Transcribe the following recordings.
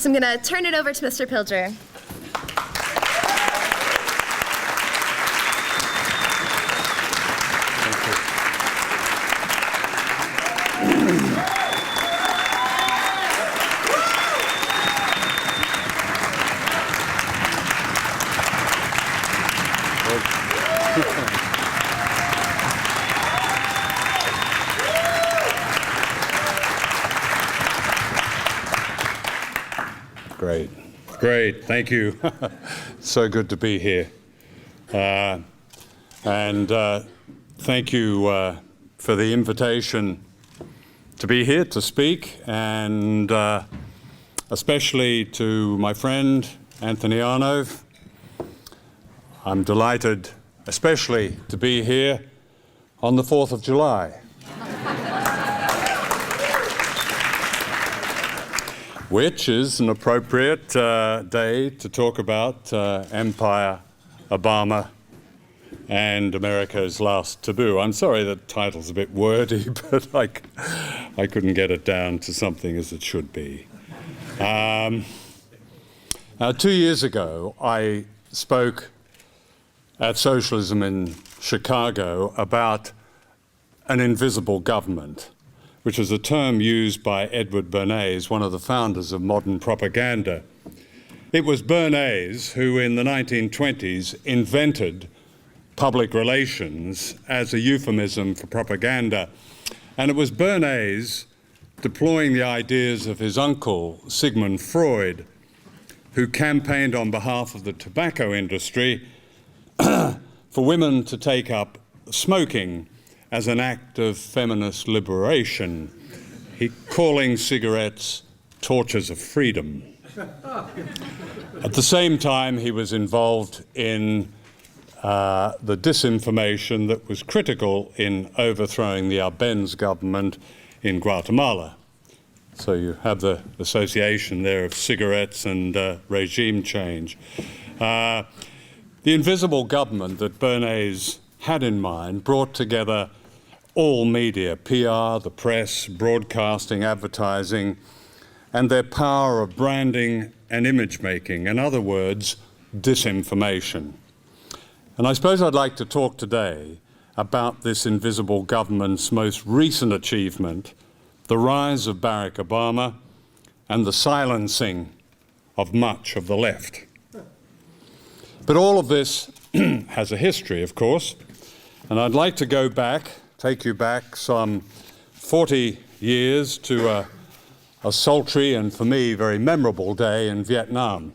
So I'm going to turn it over to Mr. Pilger. Great, thank you. So good to be here. And thank you for the invitation to be here to speak, and especially to my friend Anthony Arnove. I'm delighted especially to be here on the 4th of July. Which is an appropriate day to talk about Empire, Obama, and America's Last Taboo. I'm sorry that title's a bit wordy, but I couldn't get it down to something as it should be. Now, 2 years ago, I spoke at Socialism in Chicago about an invisible government, which is a term used by Edward Bernays, one of the founders of modern propaganda. It was Bernays who, in the 1920s, invented public relations as a euphemism for propaganda. And it was Bernays, deploying the ideas of his uncle, Sigmund Freud, who campaigned on behalf of the tobacco industry for women to take up smoking as an act of feminist liberation, calling cigarettes torches of freedom. At the same time, he was involved in the disinformation that was critical in overthrowing the Arbenz government in Guatemala. So you have the association there of cigarettes and regime change. The invisible government that Bernays had in mind brought together all media, PR, the press, broadcasting, advertising, and their power of branding and image making. In other words, disinformation. And I suppose I'd like to talk today about this invisible government's most recent achievement, the rise of Barack Obama and the silencing of much of the left. But all of this has a history, of course, and I'd like to take you back some 40 years to a sultry and, for me, very memorable day in Vietnam.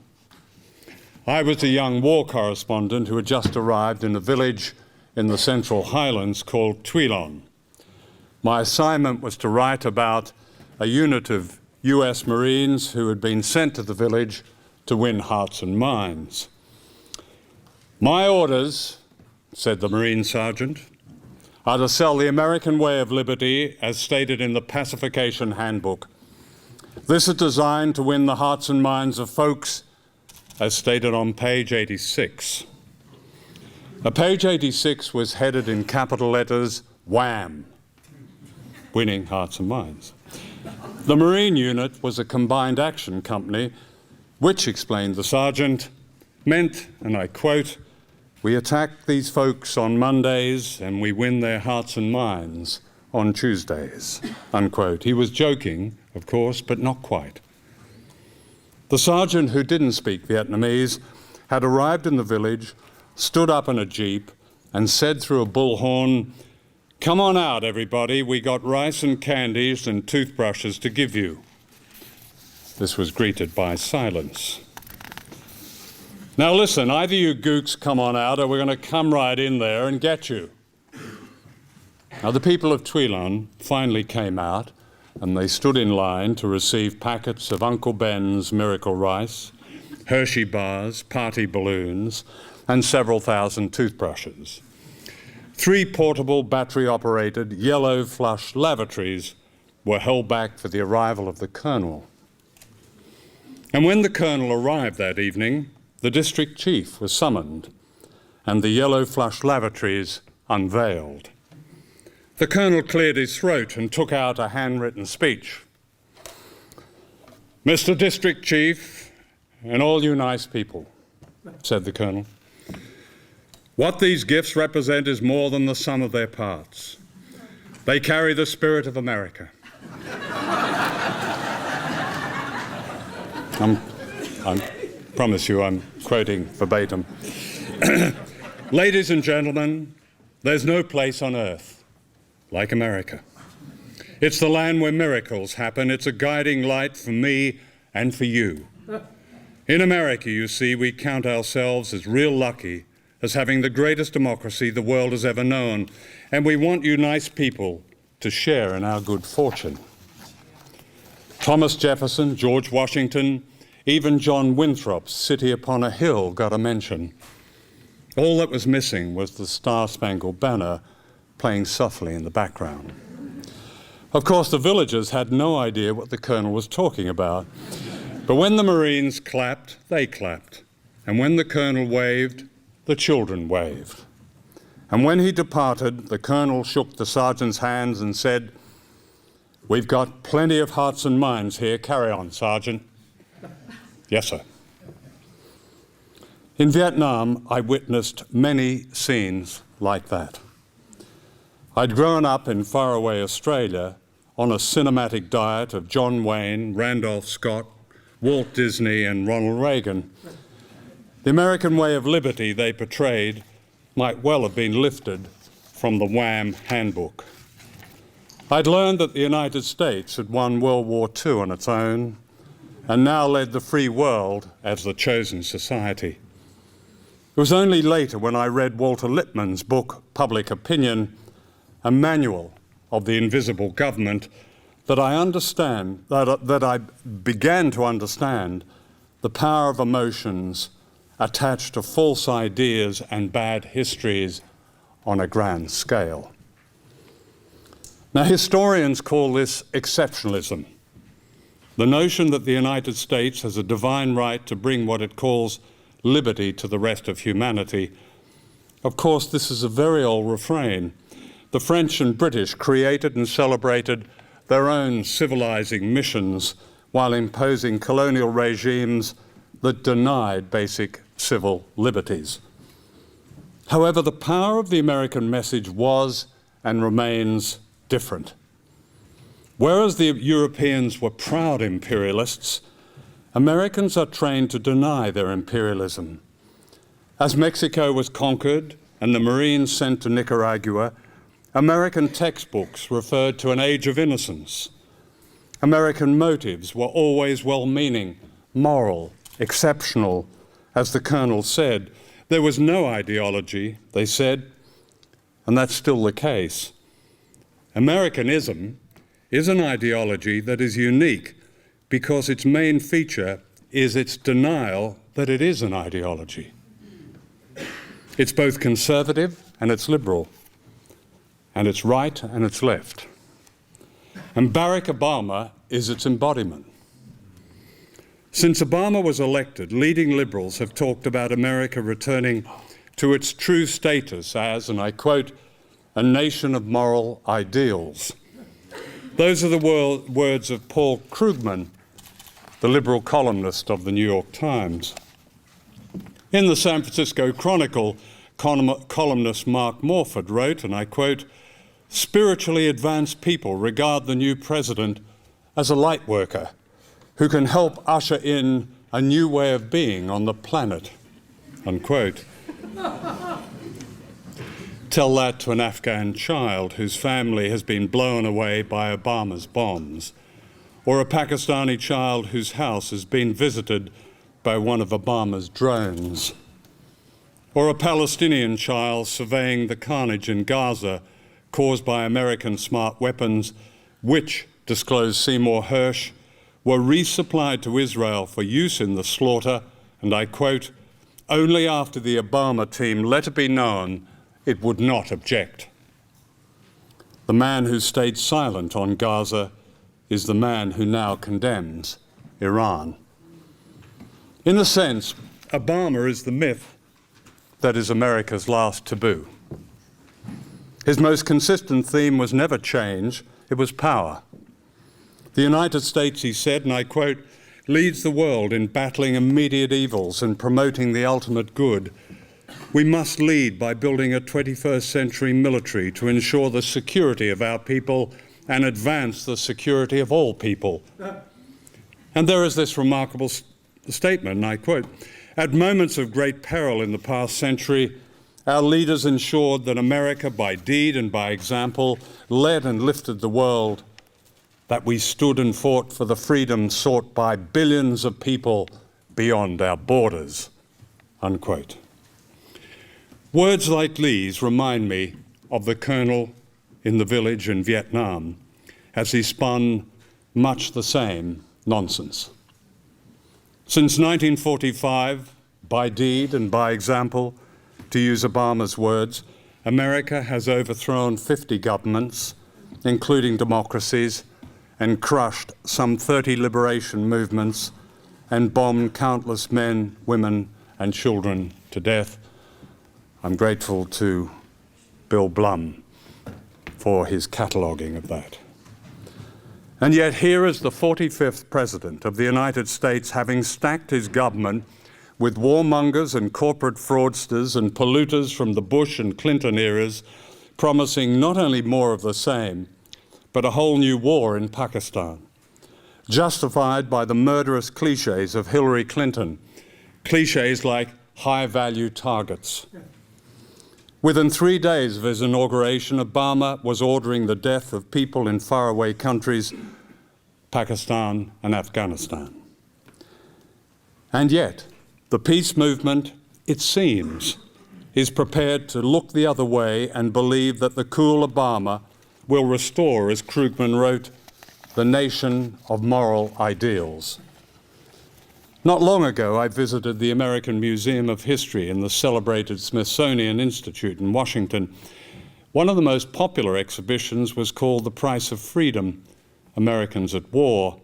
I was a young war correspondent who had just arrived in a village in the Central Highlands called Tuy Loan. My assignment was to write about a unit of US Marines who had been sent to the village to win hearts and minds. My orders, said the Marine sergeant, are to sell the American way of liberty as stated in the Pacification Handbook. This is designed to win the hearts and minds of folks as stated on page 86. Page 86 was headed in capital letters, WHAM, winning hearts and minds. The Marine unit was a combined action company, which, explained the sergeant, meant, and I quote, we attack these folks on Mondays and we win their hearts and minds on Tuesdays, unquote. He was joking, of course, but not quite. The sergeant, who didn't speak Vietnamese, had arrived in the village, stood up in a jeep, and said through a bullhorn, come on out, everybody, we got rice and candies and toothbrushes to give you. This was greeted by silence. Now listen, either you gooks come on out or we're going to come right in there and get you. Now the people of Tuy Loan finally came out and they stood in line to receive packets of Uncle Ben's Miracle Rice, Hershey bars, party balloons, and several thousand toothbrushes. 3 portable battery-operated yellow flush lavatories were held back for the arrival of the colonel. And when the colonel arrived that evening, the district chief was summoned and the yellow flush lavatories unveiled. The colonel cleared his throat and took out a handwritten speech. Mr. District Chief, and all you nice people, said the Colonel, what these gifts represent is more than the sum of their parts. They carry the spirit of America. I promise you I'm quoting verbatim. Ladies and gentlemen, there's no place on earth like America. It's the land where miracles happen. It's a guiding light for me and for you. In America, you see, we count ourselves as real lucky, as having the greatest democracy the world has ever known, and we want you nice people to share in our good fortune. Thomas Jefferson, George Washington, even John Winthrop's city upon a hill got a mention. All that was missing was the Star-Spangled Banner playing softly in the background. Of course, the villagers had no idea what the Colonel was talking about, but when the Marines clapped, they clapped, and when the Colonel waved, the children waved. And when he departed, the Colonel shook the sergeant's hands and said, "We've got plenty of hearts and minds here. Carry on, Sergeant." Yes, sir. In Vietnam, I witnessed many scenes like that. I'd grown up in faraway Australia on a cinematic diet of John Wayne, Randolph Scott, Walt Disney, and Ronald Reagan. The American way of liberty they portrayed might well have been lifted from the Wham handbook. I'd learned that the United States had won World War II on its own and now led the free world as the chosen society. It was only later when I read Walter Lippmann's book, Public Opinion, a manual of the invisible government, that I began to understand the power of emotions attached to false ideas and bad histories on a grand scale. Now, historians call this exceptionalism, the notion that the United States has a divine right to bring what it calls liberty to the rest of humanity. Of course, this is a very old refrain. The French and British created and celebrated their own civilizing missions while imposing colonial regimes that denied basic civil liberties. However, the power of the American message was and remains different. Whereas the Europeans were proud imperialists, Americans are trained to deny their imperialism. As Mexico was conquered and the Marines sent to Nicaragua, American textbooks referred to an age of innocence. American motives were always well-meaning, moral, exceptional. As the Colonel said, there was no ideology, they said, and that's still the case. Americanism is an ideology that is unique because its main feature is its denial that it is an ideology. It's both conservative and it's liberal, and it's right and it's left. And Barack Obama is its embodiment. Since Obama was elected, leading liberals have talked about America returning to its true status as, and I quote, a nation of moral ideals. Those are the words of Paul Krugman, the liberal columnist of the New York Times. In the San Francisco Chronicle, columnist Mark Morford wrote, and I quote, "Spiritually advanced people regard the new president as a light worker who can help usher in a new way of being on the planet," unquote. Tell that to an Afghan child whose family has been blown away by Obama's bombs, or a Pakistani child whose house has been visited by one of Obama's drones, or a Palestinian child surveying the carnage in Gaza caused by American smart weapons, which, disclosed Seymour Hersh, were resupplied to Israel for use in the slaughter, and I quote, "only after the Obama team let it be known it would not object." The man who stayed silent on Gaza is the man who now condemns Iran. In a sense, Obama is the myth that is America's last taboo. His most consistent theme was never change, it was power. The United States, he said, and I quote, leads the world in battling immediate evils and promoting the ultimate good, we must lead by building a 21st century military to ensure the security of our people and advance the security of all people. And there is this remarkable statement, and I quote, "At moments of great peril in the past century, our leaders ensured that America, by deed and by example, led and lifted the world, that we stood and fought for the freedom sought by billions of people beyond our borders," unquote. Words like these remind me of the colonel in the village in Vietnam as he spun much the same nonsense. Since 1945, by deed and by example, to use Obama's words, America has overthrown 50 governments, including democracies, and crushed some 30 liberation movements and bombed countless men, women, and children to death. I'm grateful to Bill Blum for his cataloguing of that. And yet here is the 45th President of the United States having stacked his government with warmongers and corporate fraudsters and polluters from the Bush and Clinton eras, promising not only more of the same, but a whole new war in Pakistan, justified by the murderous cliches of Hillary Clinton, cliches like high-value targets. Within 3 days of his inauguration, Obama was ordering the death of people in faraway countries, Pakistan and Afghanistan. And yet, the peace movement, it seems, is prepared to look the other way and believe that the cool Obama will restore, as Krugman wrote, the nation of moral ideals. Not long ago, I visited the American Museum of History in the celebrated Smithsonian Institute in Washington. One of the most popular exhibitions was called The Price of Freedom, Americans at War.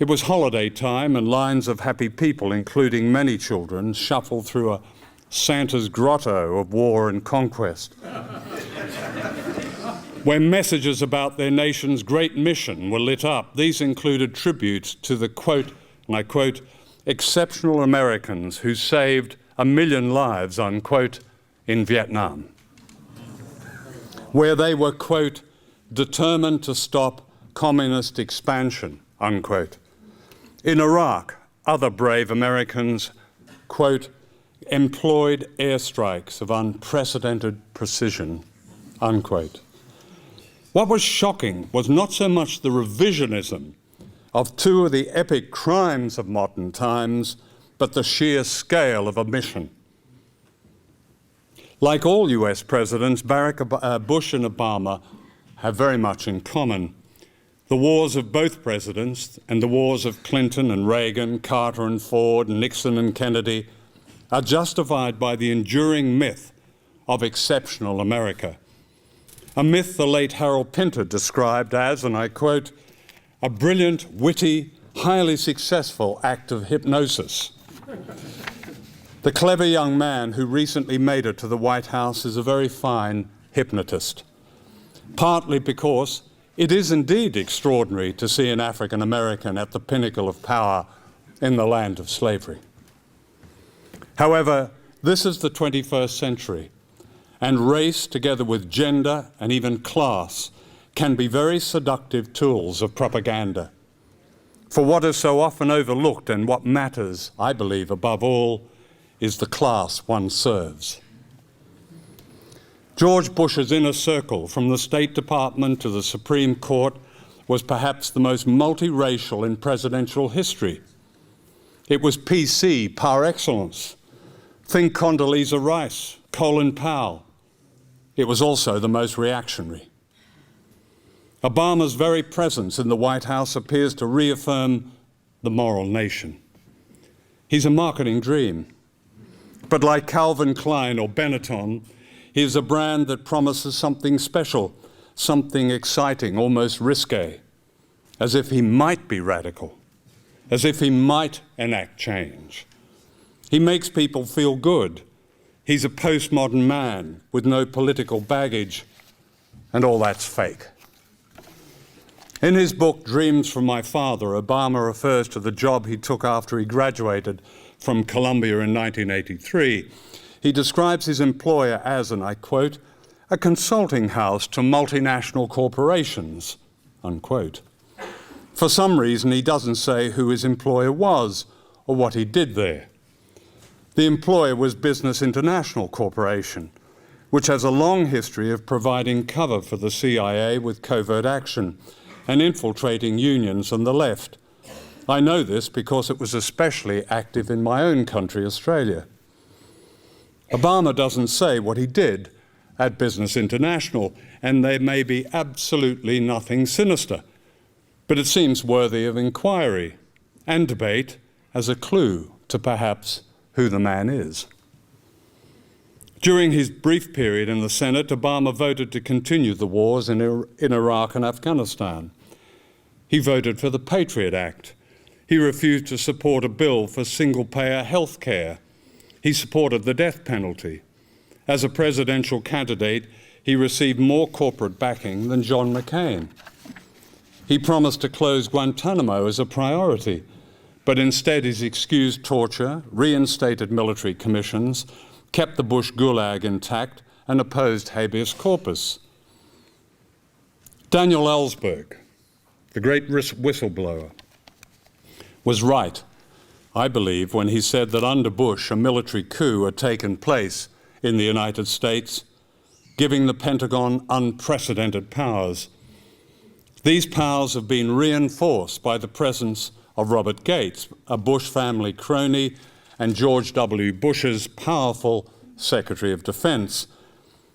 It was holiday time and lines of happy people, including many children, shuffled through a Santa's grotto of war and conquest, where messages about their nation's great mission were lit up. These included tributes to the, quote, and I quote, exceptional Americans who saved 1 million lives, unquote, in Vietnam, where they were, quote, determined to stop communist expansion, unquote. In Iraq, other brave Americans, quote, employed airstrikes of unprecedented precision, unquote. What was shocking was not so much the revisionism of 2 of the epic crimes of modern times, but the sheer scale of omission. Like all US presidents, Bush and Obama have very much in common. The wars of both presidents and the wars of Clinton and Reagan, Carter and Ford, Nixon and Kennedy are justified by the enduring myth of exceptional America. A myth the late Harold Pinter described as, and I quote, a brilliant, witty, highly successful act of hypnosis. The clever young man who recently made it to the White House is a very fine hypnotist, partly because it is indeed extraordinary to see an African American at the pinnacle of power in the land of slavery. However, this is the 21st century, and race, together with gender and even class, can be very seductive tools of propaganda. For what is so often overlooked and what matters, I believe, above all, is the class one serves. George Bush's inner circle, from the State Department to the Supreme Court, was perhaps the most multiracial in presidential history. It was PC par excellence. Think Condoleezza Rice, Colin Powell. It was also the most reactionary. Obama's very presence in the White House appears to reaffirm the moral nation. He's a marketing dream. But like Calvin Klein or Benetton, he is a brand that promises something special, something exciting, almost risque, as if he might be radical, as if he might enact change. He makes people feel good. He's a postmodern man with no political baggage, and all that's fake. In his book, Dreams from My Father, Obama refers to the job he took after he graduated from Columbia in 1983. He describes his employer as, and I quote, a consulting house to multinational corporations, unquote. For some reason, he doesn't say who his employer was or what he did there. The employer was Business International Corporation, which has a long history of providing cover for the CIA with covert action and infiltrating unions on the left. I know this because it was especially active in my own country, Australia. Obama doesn't say what he did at Business International, and there may be absolutely nothing sinister, but it seems worthy of inquiry and debate as a clue to perhaps who the man is. During his brief period in the Senate, Obama voted to continue the wars in Iraq and Afghanistan. He voted for the Patriot Act. He refused to support a bill for single-payer health care. He supported the death penalty. As a presidential candidate, he received more corporate backing than John McCain. He promised to close Guantanamo as a priority, but instead he's excused torture, reinstated military commissions, kept the Bush Gulag intact, and opposed habeas corpus. Daniel Ellsberg, the great whistleblower, was right, I believe, when he said that under Bush a military coup had taken place in the United States, giving the Pentagon unprecedented powers. These powers have been reinforced by the presence of Robert Gates, a Bush family crony, and George W. Bush's powerful Secretary of Defense,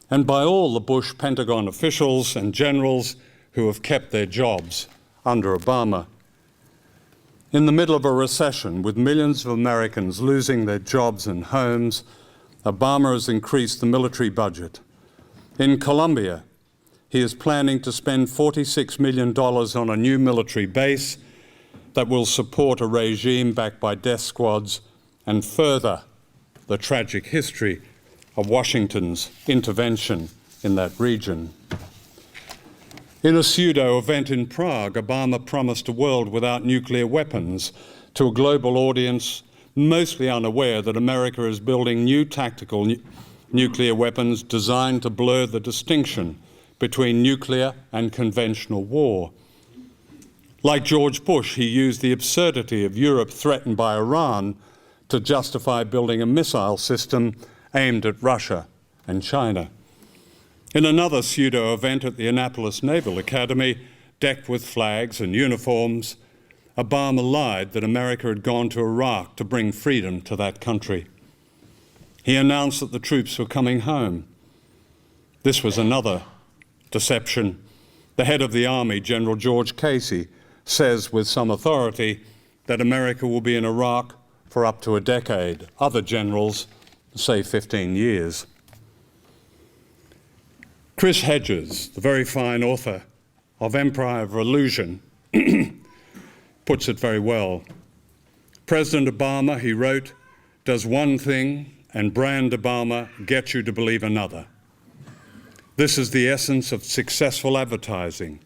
and by all the Bush Pentagon officials and generals who have kept their jobs under Obama. In the middle of a recession, with millions of Americans losing their jobs and homes, Obama has increased the military budget. In Colombia, he is planning to spend $46 million on a new military base that will support a regime backed by death squads and further the tragic history of Washington's intervention in that region. In a pseudo event in Prague, Obama promised a world without nuclear weapons to a global audience mostly unaware that America is building new tactical nuclear weapons designed to blur the distinction between nuclear and conventional war. Like George Bush, he used the absurdity of Europe threatened by Iran to justify building a missile system aimed at Russia and China. In another pseudo-event at the Annapolis Naval Academy, decked with flags and uniforms, Obama lied that America had gone to Iraq to bring freedom to that country. He announced that the troops were coming home. This was another deception. The head of the Army, General George Casey, says with some authority that America will be in Iraq for up to a decade. Other generals say 15 years. Chris Hedges, the very fine author of Empire of Illusion, puts it very well. President Obama, he wrote, does one thing, and brand Obama gets you to believe another. This is the essence of successful advertising.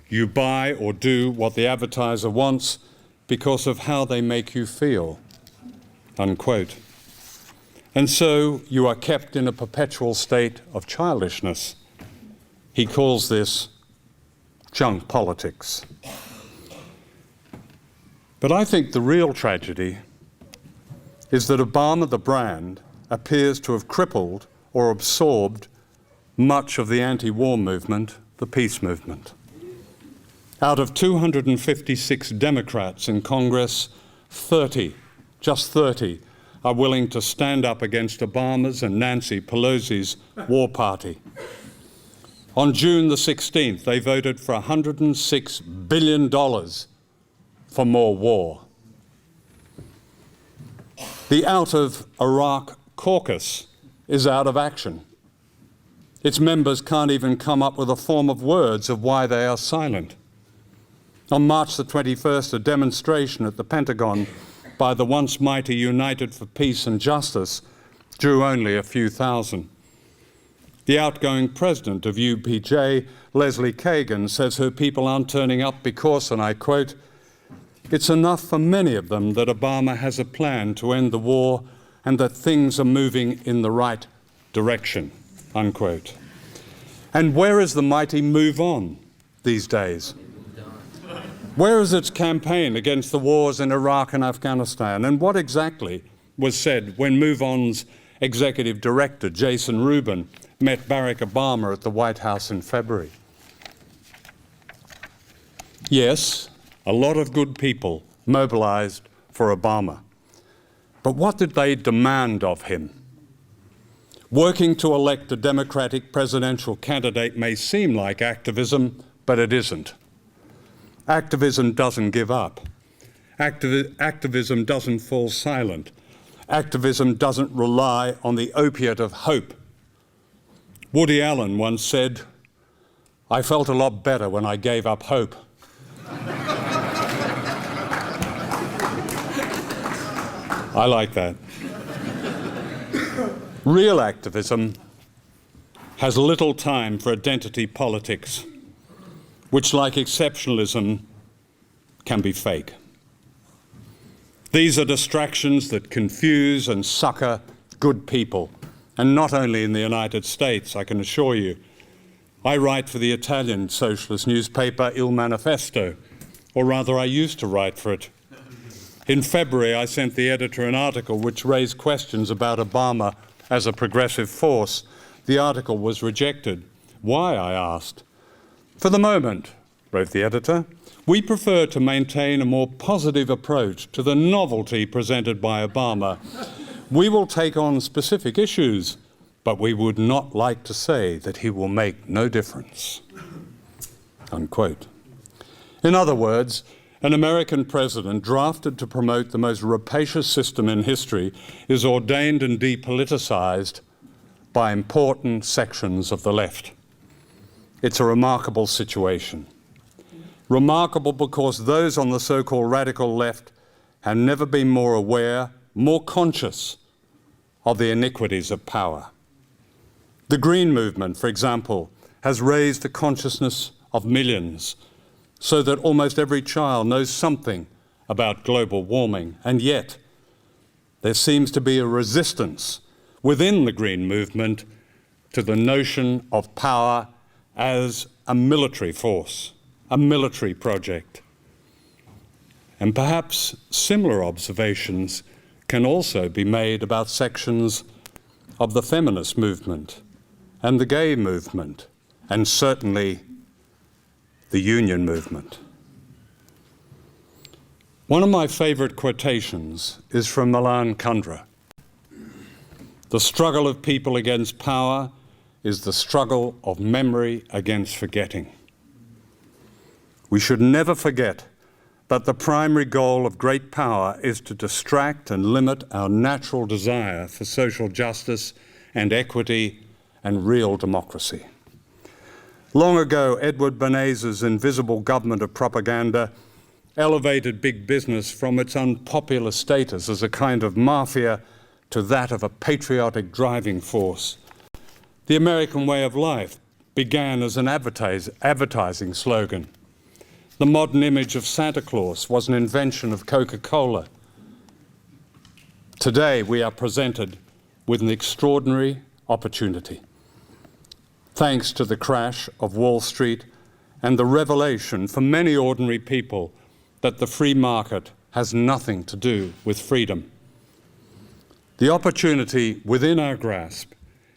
You buy or do what the advertiser wants because of how they make you feel, unquote. And so you are kept in a perpetual state of childishness. He calls this junk politics. But I think the real tragedy is that Obama, the brand, appears to have crippled or absorbed much of the anti-war movement, the peace movement. Out of 256 Democrats in Congress, 30, just 30, are willing to stand up against Obama's and Nancy Pelosi's war party. On June the 16th, they voted for $106 billion for more war. The Out of Iraq caucus is out of action. Its members can't even come up with a form of words of why they are silent. On March the 21st, a demonstration at the Pentagon by the once mighty United for Peace and Justice drew only a few thousand. The outgoing president of UPJ, Leslie Kagan, says her people aren't turning up because, and I quote, "It's enough for many of them that Obama has a plan to end the war and that things are moving in the right direction," unquote. And where is the mighty Move On these days? Where is its campaign against the wars in Iraq and Afghanistan? And what exactly was said when Move On's executive director, Jason Rubin, met Barack Obama at the White House in February? Yes, a lot of good people mobilized for Obama. But what did they demand of him? Working to elect a Democratic presidential candidate may seem like activism, but it isn't. Activism doesn't give up. Activism doesn't fall silent. Activism doesn't rely on the opiate of hope. Woody Allen once said, "I felt a lot better when I gave up hope." I like that. Real activism has little time for identity politics, which, like exceptionalism, can be fake. These are distractions that confuse and sucker good people, and not only in the United States, I can assure you. I write for the Italian socialist newspaper Il Manifesto, or rather I used to write for it. In February, I sent the editor an article which raised questions about Obama as a progressive force. The article was rejected. Why, I asked. "For the moment," wrote the editor, "we prefer to maintain a more positive approach to the novelty presented by Obama. We will take on specific issues, but we would not like to say that he will make no difference." Unquote. In other words, an American president drafted to promote the most rapacious system in history is ordained and depoliticized by important sections of the left. It's a remarkable situation. Remarkable because those on the so-called radical left have never been more aware, more conscious of the iniquities of power. The Green Movement, for example, has raised the consciousness of millions so that almost every child knows something about global warming. And yet, there seems to be a resistance within the Green Movement to the notion of power as a military force, a military project. And perhaps similar observations can also be made about sections of the feminist movement and the gay movement, and certainly the union movement. One of my favorite quotations is from Milan Kundera. "The struggle of people against power is the struggle of memory against forgetting." We should never forget that the primary goal of great power is to distract and limit our natural desire for social justice and equity and real democracy. Long ago, Edward Bernays' invisible government of propaganda elevated big business from its unpopular status as a kind of mafia to that of a patriotic driving force. The American way of life began as an advertising slogan. The modern image of Santa Claus was an invention of Coca-Cola. Today, we are presented with an extraordinary opportunity. Thanks to the crash of Wall Street and the revelation for many ordinary people that the free market has nothing to do with freedom. The opportunity within our grasp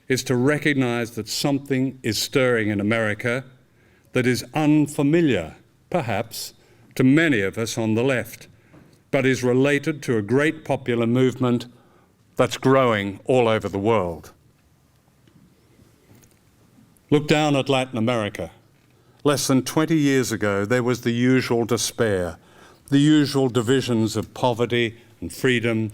is to recognize that something is stirring in America that is unfamiliar, perhaps, to many of us on the left, but is related to a great popular movement that's growing all over the world. Look down at Latin America. Less than 20 years ago, there was the usual despair, the usual divisions of poverty and freedom,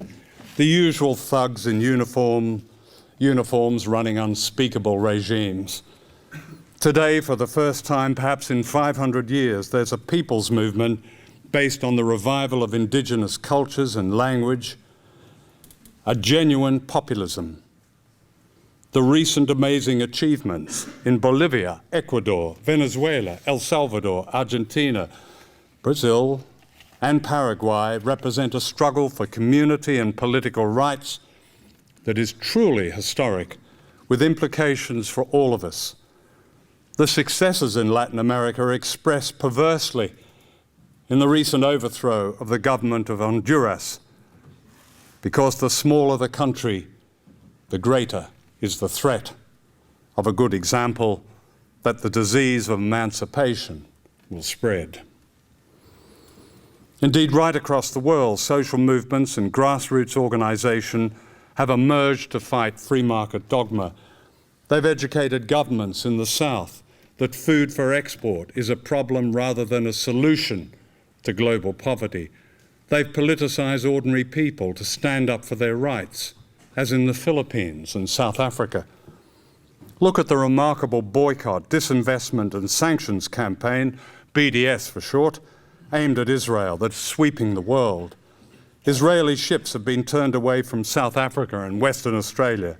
the usual thugs in uniforms running unspeakable regimes. Today, for the first time, perhaps in 500 years, there's a people's movement based on the revival of indigenous cultures and language, a genuine populism. the recent amazing achievements in Bolivia, Ecuador, Venezuela, El Salvador, Argentina, Brazil, and Paraguay represent a struggle for community and political rights that is truly historic, with implications for all of us. The successes in Latin America are expressed perversely in the recent overthrow of the government of Honduras, because the smaller the country, the greater is the threat of a good example that the disease of emancipation will spread. Indeed, right across the world, social movements and grassroots organisation have emerged to fight free market dogma. They've educated governments in the South that food for export is a problem rather than a solution to global poverty. They've politicised ordinary people to stand up for their rights, as in the Philippines and South Africa. Look at the remarkable boycott, disinvestment and sanctions campaign, BDS for short, aimed at Israel that's sweeping the world. Israeli ships have been turned away from South Africa and Western Australia.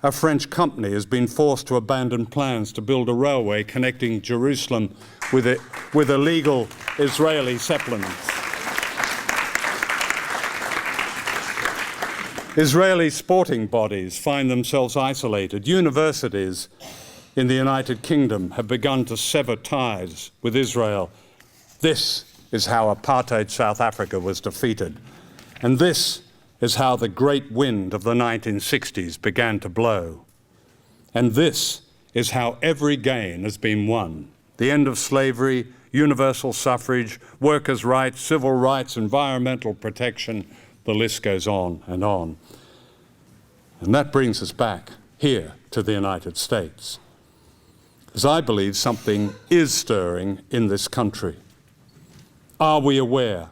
A French company has been forced to abandon plans to build a railway connecting Jerusalem with illegal Israeli settlements. Israeli sporting bodies find themselves isolated. Universities in the United Kingdom have begun to sever ties with Israel. This is how apartheid South Africa was defeated. And this is how the great wind of the 1960s began to blow. And this is how every gain has been won. The end of slavery, universal suffrage, workers' rights, civil rights, environmental protection, the list goes on. And that brings us back here to the United States. Because I believe something is stirring in this country. Are we aware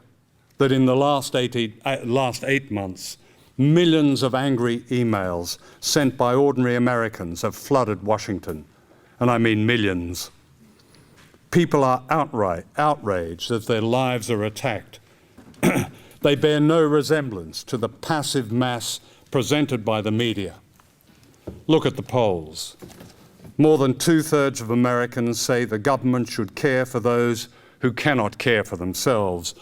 that in the last 8 months, millions of angry emails sent by ordinary Americans have flooded Washington? And I mean millions. People are outraged as their lives are attacked. They bear no resemblance to the passive mass presented by the media. Look at the polls. More than 2/3 of Americans say the government should care for those who cannot care for themselves.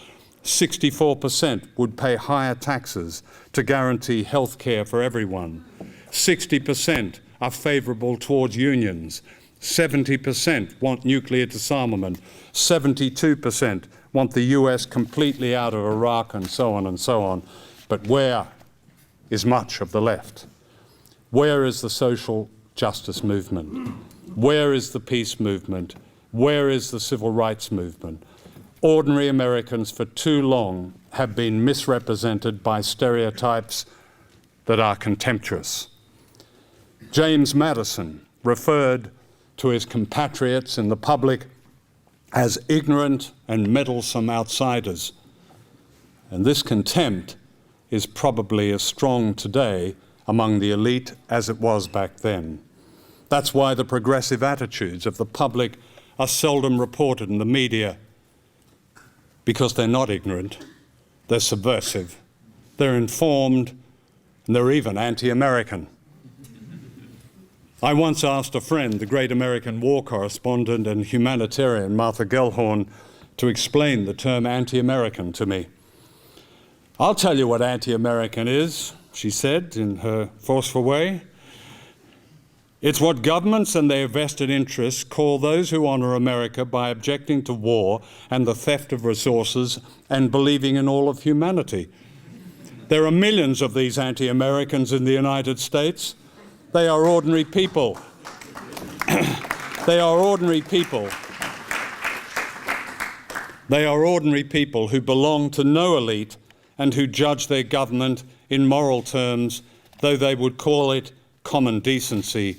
64% would pay higher taxes to guarantee health care for everyone. 60% are favourable towards unions. 70% want nuclear disarmament. 72% want the US completely out of Iraq, and so on and so on. But where is much of the left? Where is the social justice movement? Where is the peace movement? Where is the civil rights movement? Ordinary Americans for too long have been misrepresented by stereotypes that are contemptuous. James Madison referred to his compatriots in the public as ignorant and meddlesome outsiders. And this contempt is probably as strong today among the elite as it was back then. That's why the progressive attitudes of the public are seldom reported in the media, because they're not ignorant, they're subversive, they're informed, and they're even anti-American. I once asked a friend, the great American war correspondent and humanitarian Martha Gellhorn, to explain the term anti-American to me. "I'll tell you what anti-American is," she said in her forceful way. "It's what governments and their vested interests call those who honour America by objecting to war and the theft of resources and believing in all of humanity. There are millions of these anti-Americans in the United States. They are ordinary people. They are ordinary people. They are ordinary people who belong to no elite and who judge their government in moral terms, though they would call it common decency.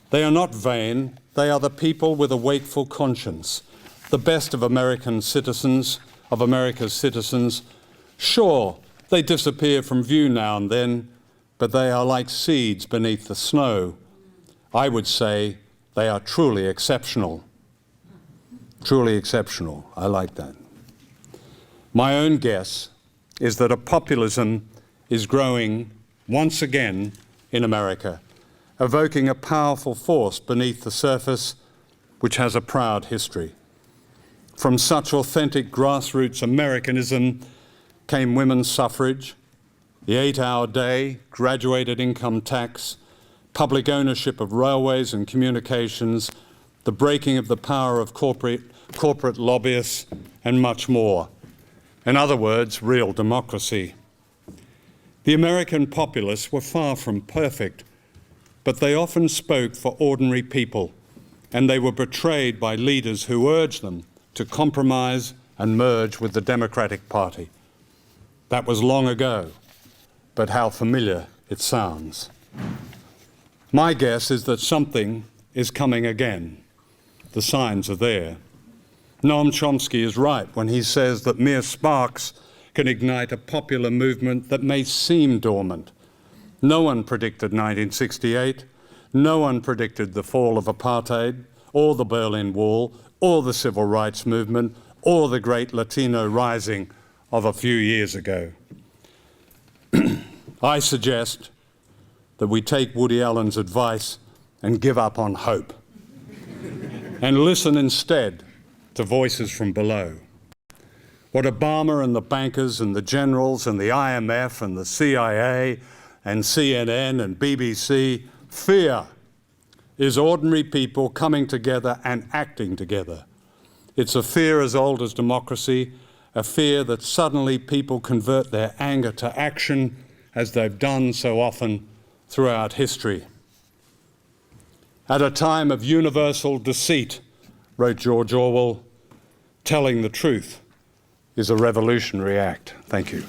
They are not vain. They are the people with a wakeful conscience, the best of America's citizens. Sure, they disappear from view now and then, but they are like seeds beneath the snow. I would say they are truly exceptional. Truly exceptional. I like that. My own guess is that a populism is growing once again in America, evoking a powerful force beneath the surface which has a proud history. From such authentic grassroots Americanism came women's suffrage, the 8-hour day, graduated income tax, public ownership of railways and communications, the breaking of the power of corporate lobbyists, and much more. In other words, real democracy. The American populace were far from perfect, but they often spoke for ordinary people, and they were betrayed by leaders who urged them to compromise and merge with the Democratic Party. That was long ago, but how familiar it sounds. My guess is that something is coming again. The signs are there. Noam Chomsky is right when he says that mere sparks can ignite a popular movement that may seem dormant. No one predicted 1968. No one predicted the fall of apartheid, or the Berlin Wall, or the civil rights movement, or the great Latino rising of a few years ago. I suggest that we take Woody Allen's advice and give up on hope and listen instead to voices from below. What Obama and the bankers and the generals and the IMF and the CIA and CNN and BBC fear is ordinary people coming together and acting together. It's a fear as old as democracy, a fear that suddenly people convert their anger to action as they've done so often throughout history. At a time of universal deceit, wrote George Orwell, telling the truth is a revolutionary act. Thank you.